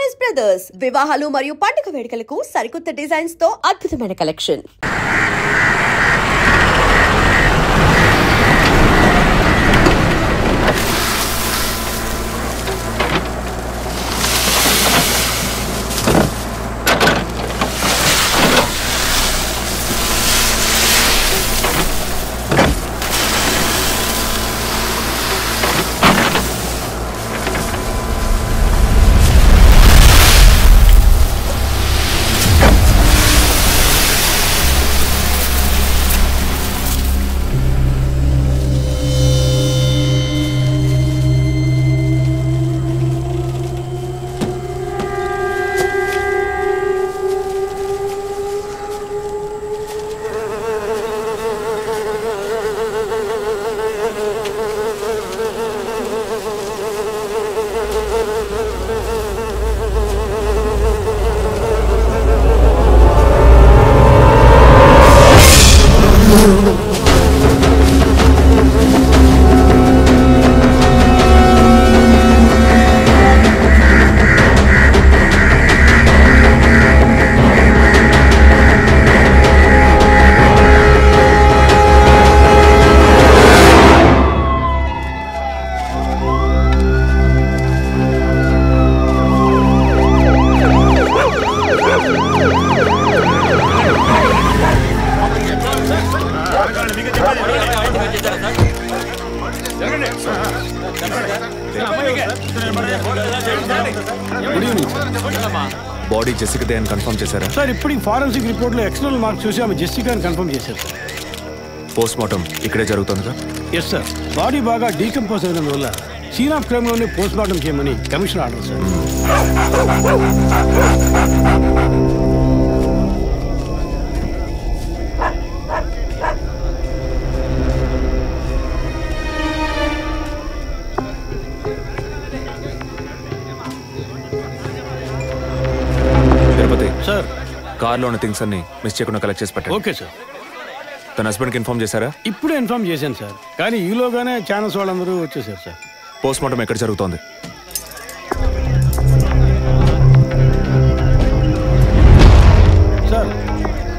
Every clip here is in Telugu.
చాయిస్ బ్రదర్స్ వివాహాలు మరియు పండుగ వేడుకలకు సరికొత్త డిజైన్స్ తో అద్భుతమైన కలెక్షన్. బాడీ జెసికా అని కన్ఫర్మ్ చేశారా సార్? ఇప్పుడు ఫారెన్సిక్ రిపోర్ట్లో ఎక్స్టర్నల్ మార్క్స్ చూసి ఆమె జెసికా అని కన్ఫర్మ్ చేశారు సార్. పోస్ట్ మార్టం ఇక్కడే జరుగుతుందిగా? Yes sir. బాడీ బాగా డీకంపోజ్ అయినందువల్ల సీన్ ఆఫ్ క్రైమ్లోనే పోస్ట్ మార్టం చేయమని కమిషనర్ ఆర్డర్ సార్. సార్ కార్లో ఉన్న థింగ్స్ అన్ని మిస్ చేయకుండా కలెక్ట్ చేసి పెట్టండి. Okay sir. తన హస్బెండ్కి ఇన్ఫార్మ్ చేశారా? ఇప్పుడే ఇన్ఫార్మ్ చేశాను సార్, కానీ ఈలోగానే ఛానల్స్ వాళ్ళందరూ వచ్చేసారు సార్. పోస్ట్ మార్టం ఎక్కడ జరుగుతోంది? సార్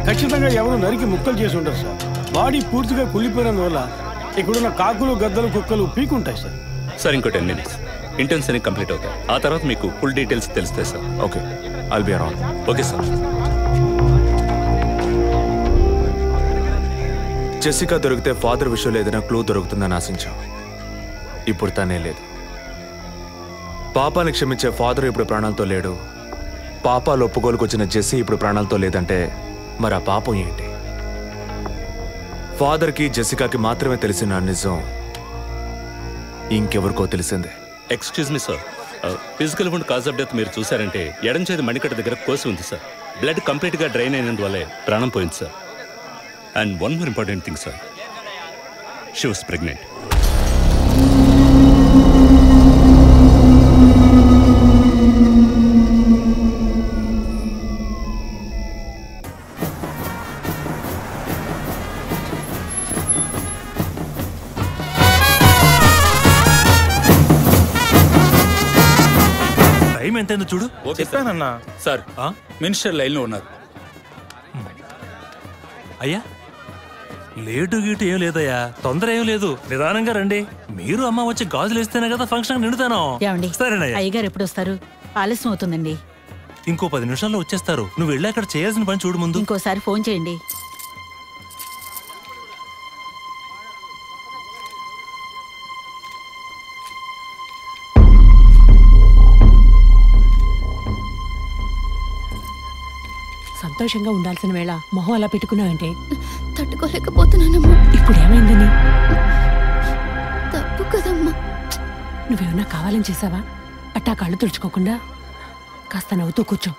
ఖచ్చితంగా ఎవరు నరికి ముక్కలు చేసి ఉంటారు సార్. బాడీ పూర్తిగా కుళ్ళిపోయినందువల్ల ఇక్కడున్న కాకులు గద్దలు కుక్కలు పీకుంటాయి సార్. సార్ ఇంకో 10 minutes ఇంటెన్స్ అని కంప్లీట్ అవుతాయి. ఆ తర్వాత మీకు ఫుల్ డీటెయిల్స్ తెలుస్తాయి sir. Okay, I'll be around. Okay sir. Jessica దొరికితే ఫాదర్ విషయంలో ఏదైనా క్లూ దొరుకుతుందని ఆశించాం. ఇప్పుడు తనే లేదు. పాపాన్ని క్షమించే ఫాదర్ ఇప్పుడు ప్రాణాలతో లేడు. పాపాలు ఒప్పుకోలుకొచ్చిన జెస్సీ ఇప్పుడు ప్రాణాలతో లేదంటే మరి ఆ పాపం ఏంటి? ఫాదర్కి జెసికాకి మాత్రమే తెలిసిన నిజం ఇంకెవరికో తెలిసిందే. Excuse me sir, physical wound cause of death మీరు చూసారంటే ఎడం చేతి మణికట్ట దగ్గర కోసి ఉంది సార్. బ్లడ్ కంప్లీట్గా డ్రైన్ అయినందువల్లే ప్రాణం పోయింది sir. And one more important thing sir, she was pregnant. ఎంతైందో చూడు. చెప్పానన్నా. సార్ మినిస్టర్ లైన్లో ఉన్నారు. అయ్యా లేటు గీటు ఏం లేదయ్యా, తొందర ఏం లేదు, నిదానంగా రండి. మీరు అమ్మ వచ్చి గాజులు వేస్తేనే కదా ఫంక్షన్ నిండుతాను. సరేనయ్యా. అయ్యగారు ఎప్పుడు వస్తారు? ఆలస్యం అవుతుందండి. ఇంకో 10 నిమిషాల్లో వచ్చేస్తారు. నువ్వు వెళ్ళి అక్కడ చేయాల్సిన పని చూడు ముందు. ఇంకోసారి ఫోన్ చేయండి. సంతోషంగా ఉండాల్సిన వేళ మొహం అలా పెట్టుకున్నావంటే తట్టుకోలేకపోతున్నానమ్మా. ఇప్పుడు ఏమైందని? తప్పు కదమ్మా. నువ్వేమన్నా కావాలని చేసావా? అట్టా కళ్ళు తుడుచుకోకుండా కాస్త నవ్వుతూ కూర్చో.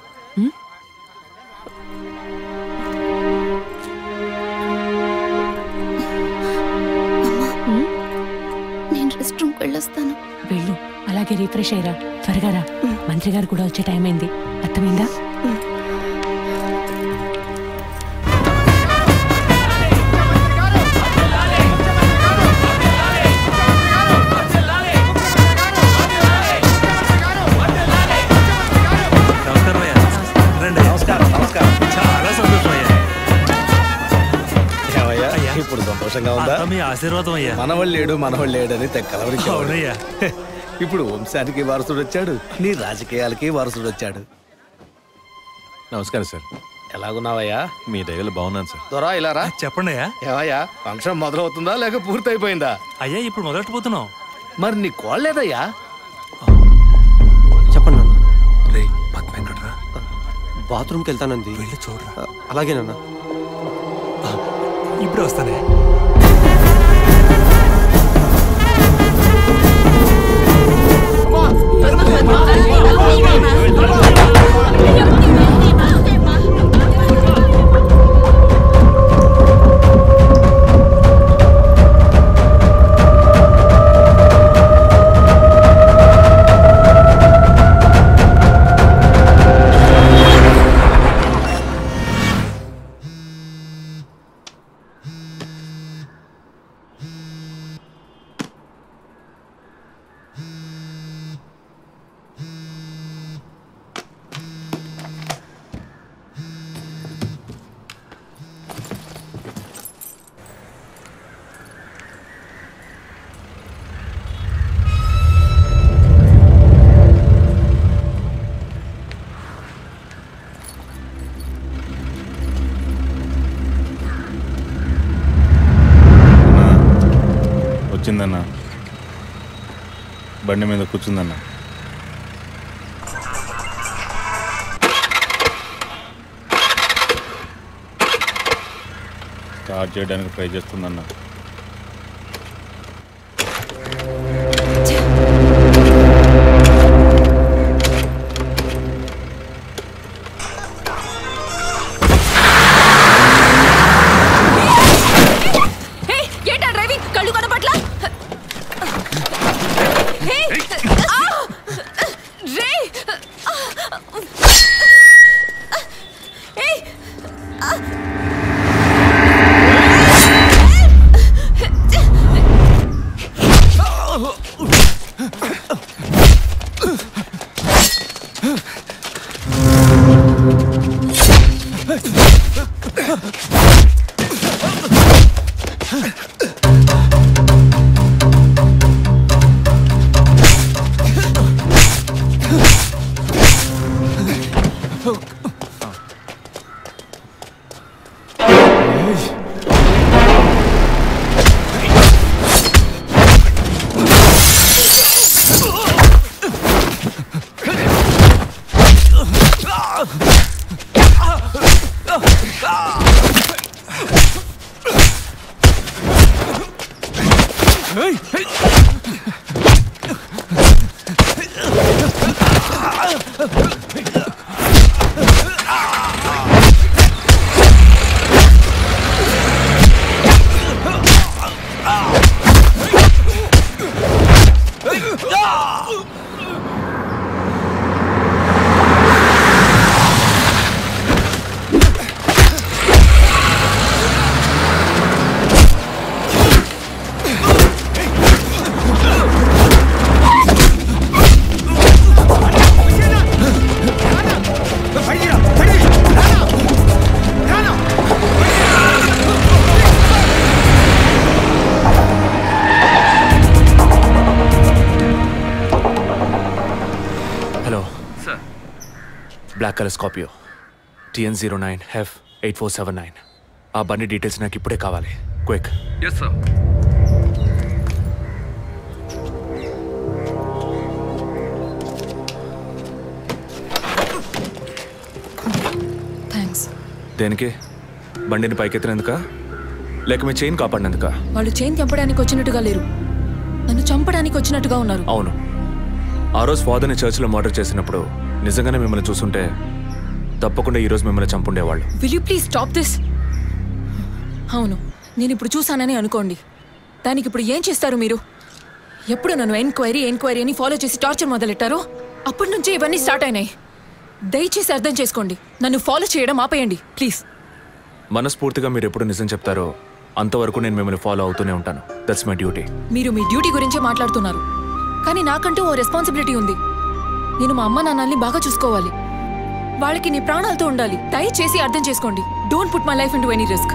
నేను రెస్ట్ రూమ్కి వెళ్ళొస్తాను. వెళ్ళు, అలాగే రిఫ్రెష్ అయ్యరా. త్వరగా రా, మంత్రి గారు కూడా వచ్చే టైం అయింది. అర్థమైందా? సంతోషంగా ఉందా? మీ ఆశీర్వాదం అయ్యా. మనవాళ్ళు లేడు అని అవునయ్యా. ఇప్పుడు వంశానికి వారసుడు వచ్చాడు, నీ రాజకీయాలకి వారసుడు వచ్చాడు. నమస్కారం సార్. ఎలాగున్నావయ్యా? మీ దయలో బాగున్నాను సార్. దొరా ఇలా రా. చెప్పండి అయ్యా. ఏవయ్యా, ఫంక్షన్ మొదలవుతుందా లేక పూర్తయిపోయిందా? అయ్యా ఇప్పుడు మొదలెట్టబోతున్నాం. మరి నీ కోళ్ళేదయ్యా? చెప్పండి నాన్న. రే పద్మ ఎక్కడరా? బాత్రూమ్కి వెళ్తానంది. వెళ్ళి చూడరా. అలాగే నాన్న. ఇప్పుడు వస్తానే. వచ్చిందన్నా, బండి మీద కూర్చుందన్నా. స్టార్ట్ చేయడానికి ట్రై చేస్తుందన్నా. Black colour Scorpio TN09F8479. ఆ బండి డీటెయిల్స్ నాకు ఇప్పుడే కావాలి. క్విక్. yes sir. థ్యాంక్స్. దేనికి? బండిని పైకెత్తినందుక లేక మీ చైన్ కాపాడినందుక? వాళ్ళు చైన్ తెంపడానికి వచ్చినట్టుగా లేరు, నన్ను చంపడానికి వచ్చినట్టుగా ఉన్నారు. అవును, ఆ రోజు ఫాదర్ని చర్చిలో మర్డర్ చేసినప్పుడు నిజంగానే మిమ్మల్ని చూసుంటే తప్పకుండా ఈరోజు మిమ్మల్ని చంపుండేవాళ్ళు. Will you please stop this? అవును, నేను ఇప్పుడు చూసానని అనుకోండి, దానికి ఇప్పుడు ఏం చేస్తారు మీరు? ఎప్పుడు నన్ను ఎంక్వైరీ అని ఫాలో చేసి టార్చర్ మొదలెట్టారో అప్పటి నుంచి ఇవన్నీ స్టార్ట్ అయినాయి. దయచేసి అర్థం చేసుకోండి, నన్ను ఫాలో చేయడం ఆపేయండి ప్లీజ్. మనస్ఫూర్తిగా మీరు ఎప్పుడు నిజం చెప్తారో అంతవరకు నేను మిమ్మల్ని ఫాలో అవుతూనే ఉంటాను. That's my duty. మీరు మీ డ్యూటీ గురించే మాట్లాడుతున్నారు, కానీ నాకంటూ ఓ రెస్పాన్సిబిలిటీ ఉంది. నేను మా అమ్మ నాన్నల్ని బాగా చూసుకోవాలి, వాళ్ళకి నీ ప్రాణాలతో ఉండాలి. దయచేసి అర్థం చేసుకోండి. Don't put my life into any risk.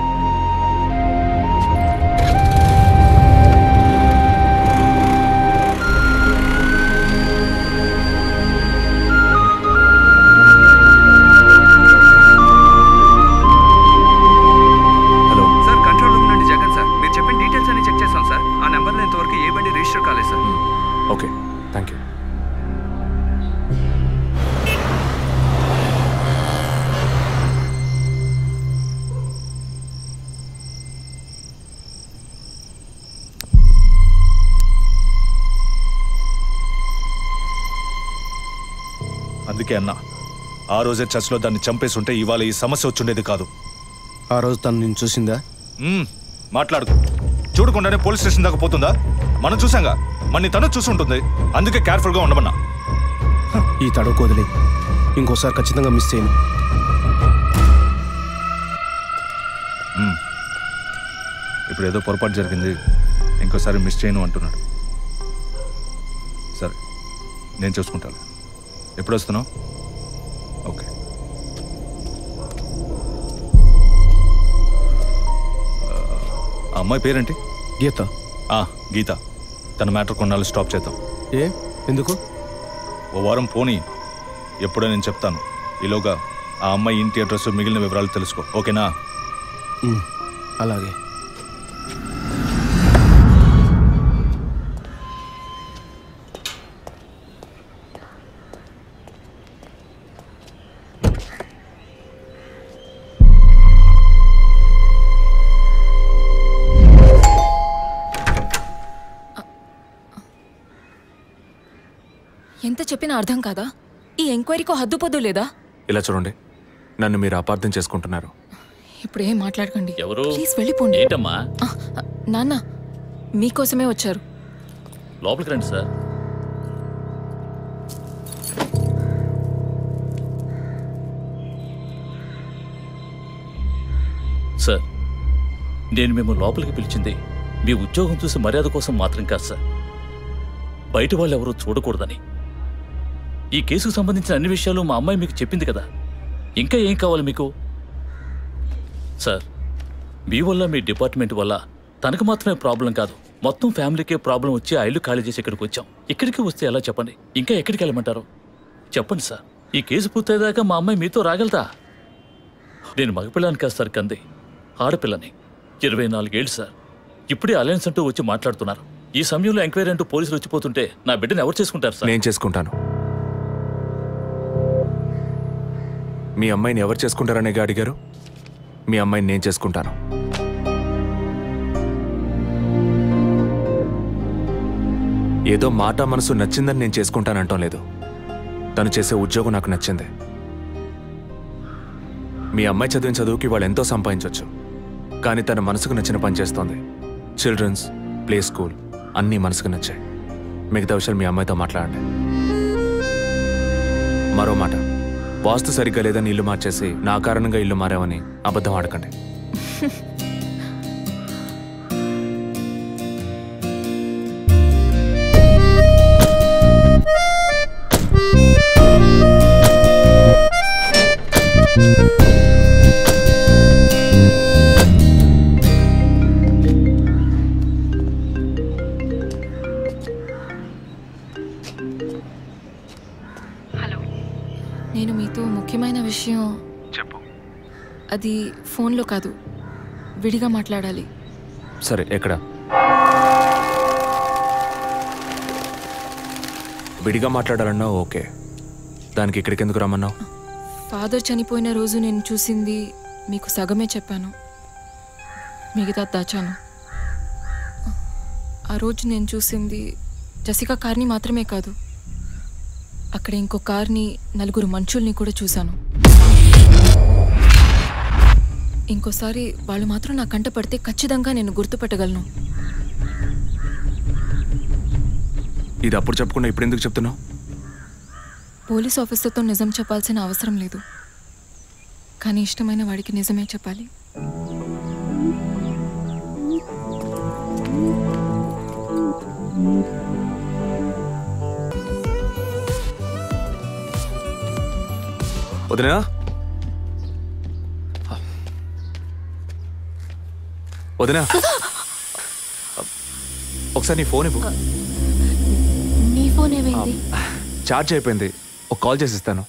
అందుకే అన్నా ఆ రోజే చర్చ్లో దాన్ని చంపేసి ఉంటే ఇవాళ ఈ సమస్య వచ్చుండేది కాదు. ఆ రోజు తను నేను చూసిందా? మాట్లాడుకో. చూడకుండానే పోలీస్ స్టేషన్ దాకా పోతుందా? మనం చూసాంగా, మన తను చూసి ఉంటుంది. అందుకే కేర్ఫుల్గా ఉండమన్నా. ఈ తడవకు వదిలే, ఇంకోసారి ఖచ్చితంగా మిస్ చేయను. ఇప్పుడు ఏదో పొరపాటు జరిగింది, ఇంకోసారి మిస్ చేయను అంటున్నాడు. సరే, నేను చూసుకుంటాను. ఎప్పుడు వస్తున్నావు? ఓకే. ఆ అమ్మాయి పేరేంటి? గీత. గీత. తన మ్యాటర్ కొన్నాళ్ళు స్టాప్ చేద్దాం. ఎందుకు? ఓ వారం పోనీ, ఎప్పుడో నేను చెప్తాను. ఈలోగా ఆ అమ్మాయి ఇంటి అడ్రస్, మిగిలిన వివరాలు తెలుసుకో. ఓకేనా? అలాగే. ఎంత చెప్పినా అర్థం కాదా? ఈ ఎంక్వైరీకో హద్దుపొద్దు లేదా? ఇలా చూడండి, నన్ను మీరు అపార్థం చేసుకుంటున్నారు. ఇప్పుడు ఏం మాట్లాడకండి. ఎవరు? ప్లీజ్ వెళ్ళిపోండి. ఏంటమ్మా? నాన్న మీకోసమే వచ్చారు. లోపలికి రండి సార్. సార్, నేను మేము లోపలికి పిలిచింది మీ ఉద్యోగం చూసి మర్యాద కోసం మాత్రం కాదు సార్. బయట వాళ్ళు ఎవరూ చూడకూడదని. ఈ కేసుకు సంబంధించిన అన్ని విషయాలు మా అమ్మాయి మీకు చెప్పింది కదా. ఇంకా ఏం కావాలి మీకు? సార్, మీ వల్ల, మీ డిపార్ట్మెంట్ వల్ల తనకు మాత్రమే ప్రాబ్లం కాదు, మొత్తం ఫ్యామిలీకే ప్రాబ్లం వచ్చి ఆ ఇల్లు ఖాళీ చేసి ఇక్కడికి వచ్చాం. ఇక్కడికి వస్తే ఎలా చెప్పండి? ఇంకా ఎక్కడికి వెళ్ళమంటారు చెప్పండి సార్. ఈ కేసు పూర్తయ్యేదాకా మా అమ్మాయి మీతో రాగలదా? నేను మగపిల్లని కాదు సార్, కంది ఆడపిల్లని. 24 ఏళ్ళు సార్. ఇప్పుడే అలయన్స్ అంటూ వచ్చి మాట్లాడుతున్నారు. ఈ సమయంలో ఎంక్వైరీ అంటూ పోలీసులు వచ్చిపోతుంటే నా బిడ్డను ఎవరు చేసుకుంటారు సార్? నేను చేసుకుంటాను. మీ అమ్మాయిని ఎవరు చేసుకుంటారనేగా అడిగారు. మీ అమ్మాయిని నేను చేసుకుంటాను. ఏదో మాట మనసు నచ్చిందని నేను చేసుకుంటానంటాం లేదు. తను చేసే ఉద్యోగం నాకు నచ్చింది. మీ అమ్మాయి చదివిన చదువుకి వాళ్ళు ఎంతో సంపాదించవచ్చు, కానీ తన మనసుకు నచ్చిన పని చేస్తోంది. చిల్డ్రన్స్ ప్లే స్కూల్ అన్నీ మనసుకు నచ్చాయి. మిగతా విషయాలు మీ అమ్మాయితో మాట్లాడండి. మరో మాట, వాస్తు సరిగ్గా లేదని ఇల్లు మార్చేసి నా కారణంగా ఇల్లు మారామని అబద్ధం ఆడకండి. నేను మీతో ముఖ్యమైన విషయం చెప్పు. అది ఫోన్లో కాదు, విడిగా మాట్లాడాలి. సరే, ఎక్కడ? విడిగా మాట్లాడాలన్నావు, ఓకే. దానికి ఇక్కడికి ఎందుకు రమ్మన్నావు? ఫాదర్ చనిపోయిన రోజు నేను చూసింది మీకు సగమే చెప్పాను, మిగతా దాచాను. ఆ రోజు నేను చూసింది జసికా కార్ని మాత్రమే కాదు, అక్కడ ఇంకో కార్ని, 4 మనుషుల్ని కూడా చూశాను. ఇంకోసారి వాళ్ళు మాత్రం నా కంట పడితే ఖచ్చితంగా నేను గుర్తుపట్టగలను. ఇది అప్పుడు చెప్పకుండా ఇప్పుడు ఎందుకు చెప్తున్నావు? పోలీస్ ఆఫీసర్తో నిజం చెప్పాల్సిన అవసరం లేదు, కానీ ఇష్టమైన వాడికి నిజమే చెప్పాలి. వదినా, వదినా, ఒకసారి నీ ఫోన్ ఇవ్వు. నీ ఫోన్ ఏమైంది? ఛార్జ్ అయిపోయింది, ఒక కాల్ చేసి ఇస్తాను.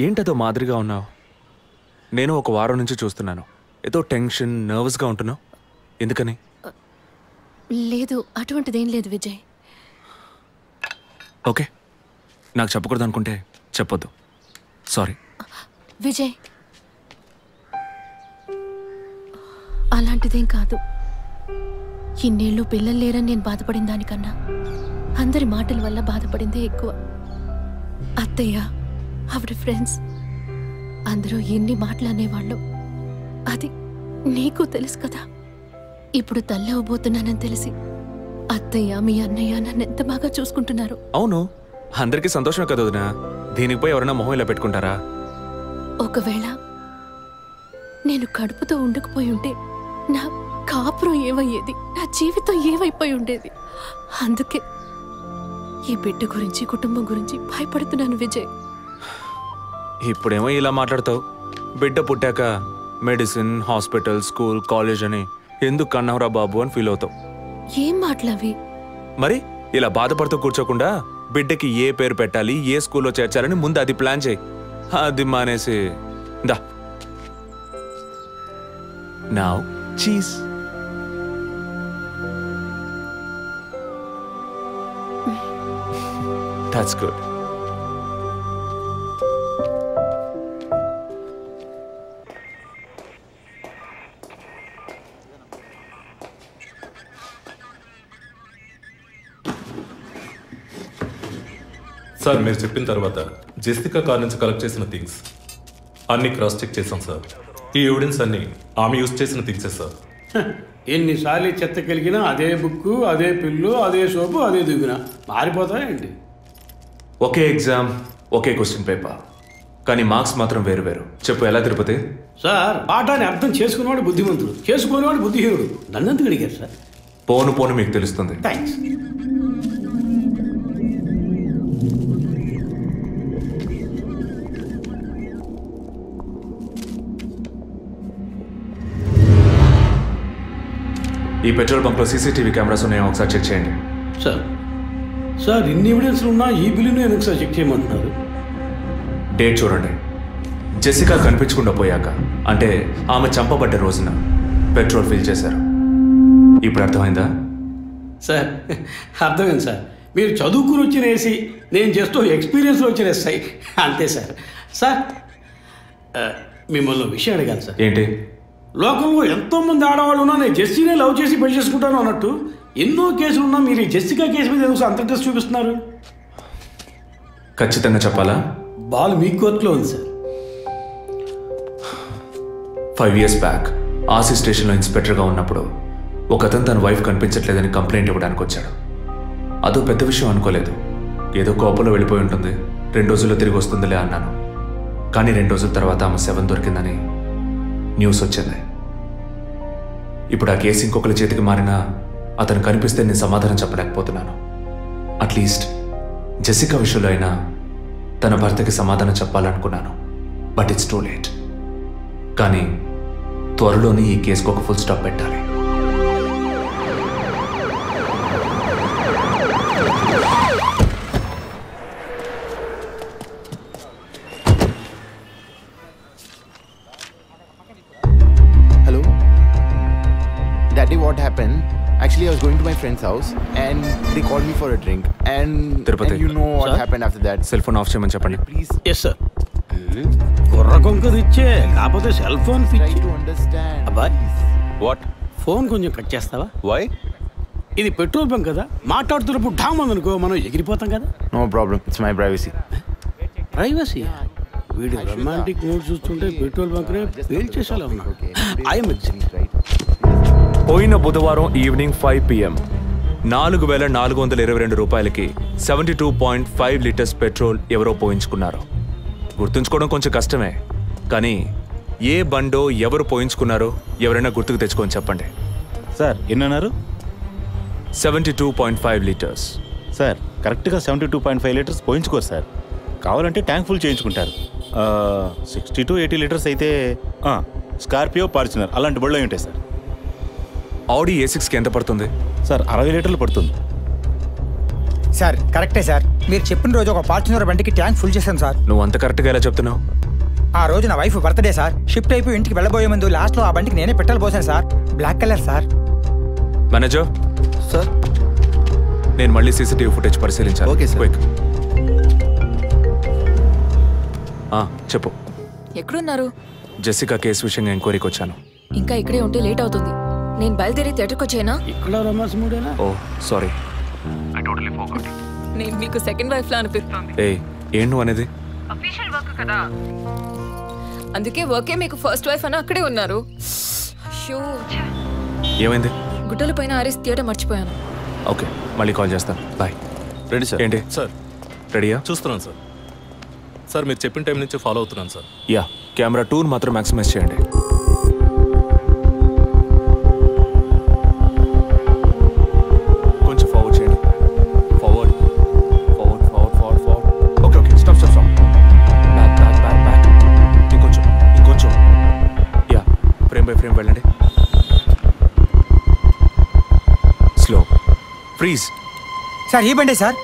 ఏంటదో మాదిరిగా ఉన్నావు? నేను ఒక వారం నుంచి చూస్తున్నాను, ఏదో టెన్షన్, నర్వస్గా ఉంటున్నావు. ఎందుకని? లేదు, అటువంటిదేం లేదు విజయ్. ఓకే, నాకు చెప్పకూడదు అనుకుంటే చెప్పొద్దు, సారీ. విజయ్, అలాంటిదేం కాదు. ఇన్నేళ్ళు పిల్లలు లేరని నేను బాధపడిన దానికన్నా అందరి మాటల వల్ల బాధపడిందే ఎక్కువ. అత్తయ్య, ఆవిడ ఫ్రెండ్స్ అందరూ ఎన్ని మాటలు అనేవాళ్ళు. అది నీకు తెలుసు కదా. ఇప్పుడు తల్లి అవ్వబోతున్నానని తెలిసి అత్తయ్య, మీ అన్నయ్య నన్ను ఎంత బాగా చూసుకుంటున్నారు. అవును, అందరికీ సంతోషమే కదా వదినా. దీనికి పోయి ఎవరైనా మొహం ఇలా పెట్టుకుంటారా? ఒకవేళ నేను కడుపుతో ఉండకపోయి ఉంటే నా కాపురం ఏమయ్యేది, నా జీవితం ఏమైపోయి ఉండేది. అందుకే ఈ బిడ్డ గురించి, కుటుంబం గురించి భయపడుతున్నాను విజయ్. ఇప్పుడేమో ఇలా మాట్లాడతావు. బిడ్డ పుట్టాక మెడిసిన్, హాస్పిటల్, స్కూల్, కాలేజ్ అని ఎందుకు కన్నావురా బాబు అని ఫీల్ అవుతావు. ఏం మాటలవి? మరి ఇలా బాధపడుతూ కూర్చోకుండా బిడ్డకి ఏ పేరు పెట్టాలి, ఏ స్కూల్లో చేర్చాలని ముందు అది ప్లాన్ చేయి. అది మానేసి దా నౌ చీజ్. That's good. సార్, మీరు చెప్పిన తర్వాత జెసికా కార్ నుంచి కలెక్ట్ చేసిన థింగ్స్ అన్ని క్రాస్ చెక్ చేశాం సార్. ఈ ఎవిడెన్స్ అన్ని ఆమె యూజ్ చేసిన థింగ్సే సార్. ఎన్నిసార్లు చెత్త కలిగినా అదే బుక్కు, అదే పిల్లు, అదే సోపు, అదే దువ్విన మారిపోతాయండి. ఒకే ఎగ్జామ్, ఒకే క్వశ్చన్ పేపర్, కానీ మార్క్స్ మాత్రం వేరు వేరు. చెప్పు ఎలా తిరుపతి? సార్, పాఠాన్ని అర్థం చేసుకునేవాడు బుద్ధిమంతుడు, చేసుకునేవాడు బుద్ధిహీనుడు. నన్నెందుకు అడిగారు సార్? పోను పోను మీకు తెలుస్తుంది. థ్యాంక్స్. ఈ పెట్రోల్ బంక్లో సీసీటీవీ కెమెరాస్ ఉన్నాయో ఒకసారి చెక్ చేయండి. సార్ ఇన్ని ఎవిడెన్స్లు ఉన్నా ఈ బిల్లును ఎందుకు సార్ చెక్ చేయమంటున్నారు? డేట్ చూడండి. జెసికా కనిపించకుండా పోయాక, అంటే ఆమె చంపబడ్డ రోజున పెట్రోల్ ఫిల్ చేశారు. ఇప్పుడు అర్థమైందా? సార్ అర్థమైంది సార్. మీరు చదువుకుని వచ్చిన ఏసీ, నేను జస్ట్ ఎక్స్పీరియన్స్లో వచ్చిన ఎస్ఐ, అంతే సార్. సార్ మిమ్మల్ని విషయం అడిగాను సార్. ఏంటి? లోకంలో ఎంతోమంది ఆడవాళ్ళు ఉన్నా నేను జెస్సీనే లవ్ చేసి పెళ్లి చేసుకుంటాను అన్నట్టు ఎన్నో కేసులు ఉన్నా మీరు ఈ జెసికా కేసు మీద ఎందుకు అంత ఇంట్రెస్ట్ చూపిస్తున్నారు? ఖచ్చితంగా చెప్పాలా? బాల్ మీ కోర్టులో ఉంది సార్. 5 years బ్యాక్ ఆర్సీ స్టేషన్లో ఇన్స్పెక్టర్గా ఉన్నప్పుడు ఒకతను తన వైఫ్ కనిపించట్లేదని కంప్లైంట్ ఇవ్వడానికి వచ్చాడు. అదో పెద్ద విషయం అనుకోలేదు. ఏదో కోపంలో వెళ్ళిపోయి ఉంటుంది, 2 రోజుల్లో తిరిగి వస్తుందిలే అన్నాను. కానీ 2 రోజుల తర్వాత ఆమె శవం దొరికిందని న్యూస్ వచ్చింది. ఇప్పుడు ఆ కేసు ఇంకొకరి చేతికి మారినా అతను కనిపిస్తే నేను సమాధానం చెప్పలేకపోతున్నాను. అట్లీస్ట్ జెసికా విషయంలో అయినా తన భర్తకి సమాధానం చెప్పాలనుకున్నాను. But it's too late. కానీ త్వరలోనే ఈ కేసుకు ఒక ఫుల్ స్టాప్ పెట్టాలి. Hello? Daddy, what happened? Actually, I was going to my friend's house and they called me for a drink. And you know what happened after that. Cell phone off చేయమని చెప్పండి. Please. Yes sir. కుర్ర కొంక ఇచ్చే కాకపోతే cell phone Try to understand. అబ్బాయి, వాట్? ఫోన్ కొంచెం కట్ చేస్తావా? వై? ఇది పెట్రోల్ బంక్ కదా, మాట్లాడుతున్నప్పుడు ఢామ్ అనుకో మనం ఎగిరిపోతాం కదా. No problem. It's my privacy. Privacy? వీడు రొమాంటిక్ మూడ్ చూస్తుంటే పెట్రోల్ బంక్ రే పేల్ చేసేలా ఉన్నాడు. I'm excited. పోయిన బుధవారం ఈవినింగ్ 5 PM 4,422 రూపాయలకి 72.5 లీటర్స్ పెట్రోల్ ఎవరో పోయించుకున్నారు. గుర్తుంచుకోవడం కొంచెం కష్టమే, కానీ ఏ బండో ఎవరు పోయించుకున్నారో ఎవరైనా గుర్తుకు తెచ్చుకొని చెప్పండి. సార్ ఎన్నన్నారు? 72.5 లీటర్స్. సార్ కరెక్ట్గా 72.5 లీటర్స్ పోయించుకోరు సార్. కావాలంటే ట్యాంక్ ఫుల్ చేయించుకుంటారు. 60 to 80 లీటర్స్ అయితే స్కార్పియో, ఫార్చునర్ అలాంటి బళ్ళు ఉంటాయి సార్. ఆడి A6కి ఎంత పడుతుంది? సార్ 60 లీటర్లు పడుతుంది. సార్ కరెక్టే సార్. మీరు చెప్పిన రోజు ఒక ఫార్చునర్ బండికి ట్యాంక్ ఫుల్ చేశాను సార్. నువ్వు అంత కరెక్ట్గా ఎలా చెప్తున్నావు? ఆ రోజు నా వైఫ్ బర్త్డే సార్. షిఫ్ట్ అయిపోయి ఇంటికి వెళ్ళబోయే ముందు లాస్ట్లో ఆ బండికి నేనే పెట్రోల్ పోసాను sir. Black colour sir. Manager sir, నేను మళ్ళీ సీసీటీవీ ఫుటేజ్ పరిశీలించాలి. Okay sir. క్విక్. చెప్పు. ఎక్కడున్నారు? జెసికా కేసు విషయంగా ఎంక్వైరీకి వచ్చాను. ఇంకా ఇక్కడే ఉంటే లేట్ అవుతుంది. నేను బయలుదేరి థియేటర్కి వచ్చేనా? ఇక్కడ రొమాన్స్ మూడేనా? ఓ సారీ. నేను మీకు సెకండ్ వైఫ్ లా అనిపిస్తుంది. ఏం నువ్వు అనేది? అఫీషియల్ వర్క్ కదా, అందుకే వర్కే మీకు ఫస్ట్ వైఫ్ అని అక్కడే ఉన్నారు. అయ్యో, ఏమైంది? గుడ్డల పైన ఆరేసి థియేటర్ మర్చిపోయాను. ఓకే, మళ్ళీ కాల్ చేస్తాను. బాయ్. Ready sir. ఏంటి సార్? రెడీయా? చూస్తున్నాను సార్. సార్ మీరు చెప్పిన టైం నుంచి ఫాలో అవుతున్నాను సార్. యా, కెమెరా 2 మాత్రం మ్యాక్సిమైజ్ చేయండి. కొంచెం ఫార్వర్డ్ చేయండి. Forward forward forward forward forward. Okay okay, stop stop stop. Back back back back. ఇంకొంచెం ఇంకొంచెం. యా, ఫ్రేమ్ బై ఫ్రేమ్ వెళ్ళండి. స్లో. ఫ్రీజ్. సార్ ఈ బండే సార్.